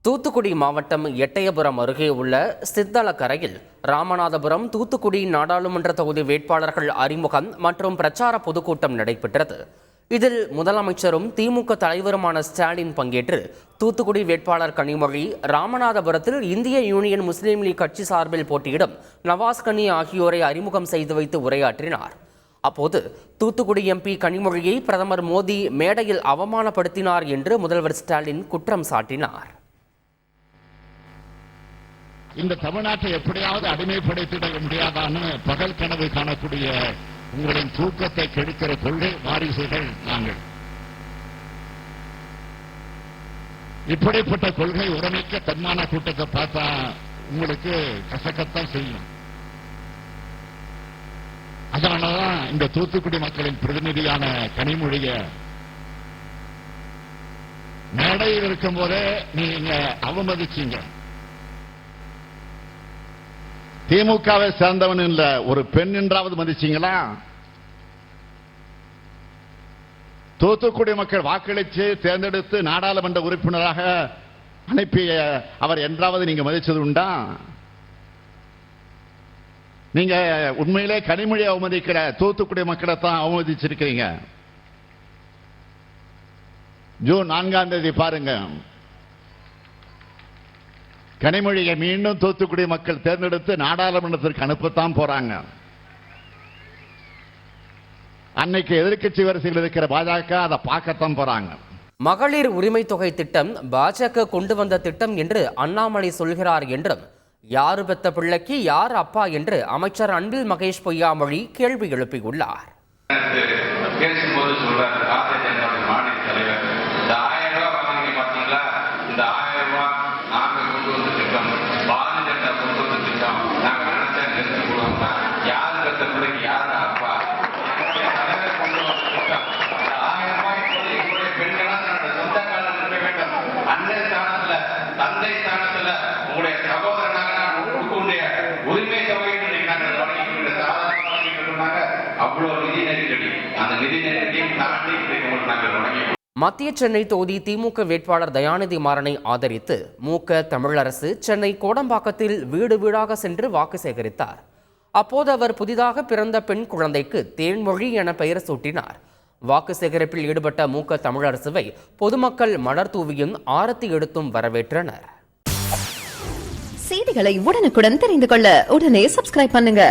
தூத்துக்குடி மாவட்டம் எட்டயபுரம் அருகே உள்ள சித்தலக்கரையில் ராமநாதபுரம் தூத்துக்குடி நாடாளுமன்ற தொகுதி வேட்பாளர்கள் அறிமுகம் மற்றும் பிரச்சார பொதுக்கூட்டம் நடைபெற்றது. இதில் முதலமைச்சரும் திமுக தலைவருமான ஸ்டாலின் பங்கேற்று தூத்துக்குடி வேட்பாளர் கனிமொழி, ராமநாதபுரத்தில் இந்திய யூனியன் முஸ்லீம் லீக் கட்சி சார்பில் போட்டியிடும் நவாஸ் கனி ஆகியோரை அறிமுகம் செய்து வைத்து உரையாற்றினார். அப்போது தூத்துக்குடி எம்பி கனிமொழியை பிரதமர் மோடி மேடையில் அவமானப்படுத்தினார் என்று முதல்வர் ஸ்டாலின் குற்றம் சாட்டினார். இந்த தமிழ்நாட்டை எப்படியாவது அடிமைப்படுத்திட முடியாதான்னு பகல் கனவு காணக்கூடிய உங்களின் தூக்கத்தை கெடுக்கிற கொள்கை வாரிசுகள் நாங்கள். இப்படிப்பட்ட கொள்கை உரமிக்க தன்மான கூட்டத்தை பார்த்தா உங்களுக்கு கசக்கத்தான் செய்யும். அதனாலதான் இந்த தூத்துக்குடி மக்களின் பிரதிநிதியான கனிமொழிய மேடையில் இருக்கும் போதே நீங்க அவமதிச்சீங்க. திமுகவை சேர்ந்தவன் இல்ல, ஒரு பெண் என்றாவது மதிச்சீங்களா? தூத்துக்குடி மக்கள் வாக்களித்து தேர்ந்தெடுத்து நாடாளுமன்ற உறுப்பினராக அனுப்பிய அவர் என்றாவது நீங்க மதிச்சது உண்டா? நீங்க உண்மையிலே கனிமொழியை அவமதிக்கிற தூத்துக்குடி மக்களை தான் அவமதிச்சிருக்கிறீங்க. ஜூன் 4ஆம் தேதி பாருங்க, கனிமொழியை மீண்டும் தூத்துக்குடி மக்கள் தேர்ந்தெடுத்து நாடாளுமன்றத்திற்கு அனுப்பத்தான் போறாங்க. அன்னைக்கு எதிர்க்கட்சி வரிசையில் இருக்கிற பாஜக அதை பார்க்கத்தான் போறாங்க. மகளிர் உரிமை தொகை திட்டம் பாஜக கொண்டு வந்த திட்டம் என்று அண்ணாமலை சொல்கிறார் என்றும், யாரு பெத்த பிள்ளைக்கு யார் அப்பா என்று அமைச்சர் அன்பில் மகேஷ் பொய்யாமொழி கேள்வி எழுப்பியுள்ளார். மத்திய சென்னை தொகுதி திமுக வேட்பாளர் தயாநிதி மாறனை ஆதரித்து மூக்க தமிழரசு சென்னை கோடம்பாக்கத்தில் வீடு வீடாக சென்று வாக்கு சேகரித்தார். அப்போது அவர் புதிதாக பிறந்த பெண் குழந்தைக்கு தேன்மொழி என பெயர் சூட்டினார். வாக்கு சேகரிப்பில் ஈடுபட்ட மூக்க தமிழரசுவை பொதுமக்கள் மலர் தூவியும் ஆரத்தி எடுத்தும் வரவேற்றனர். செய்திகளை உடனுக்குடன் தெரிந்து கொள்ள உடனே சப்ஸ்கிரைப் பண்ணுங்க.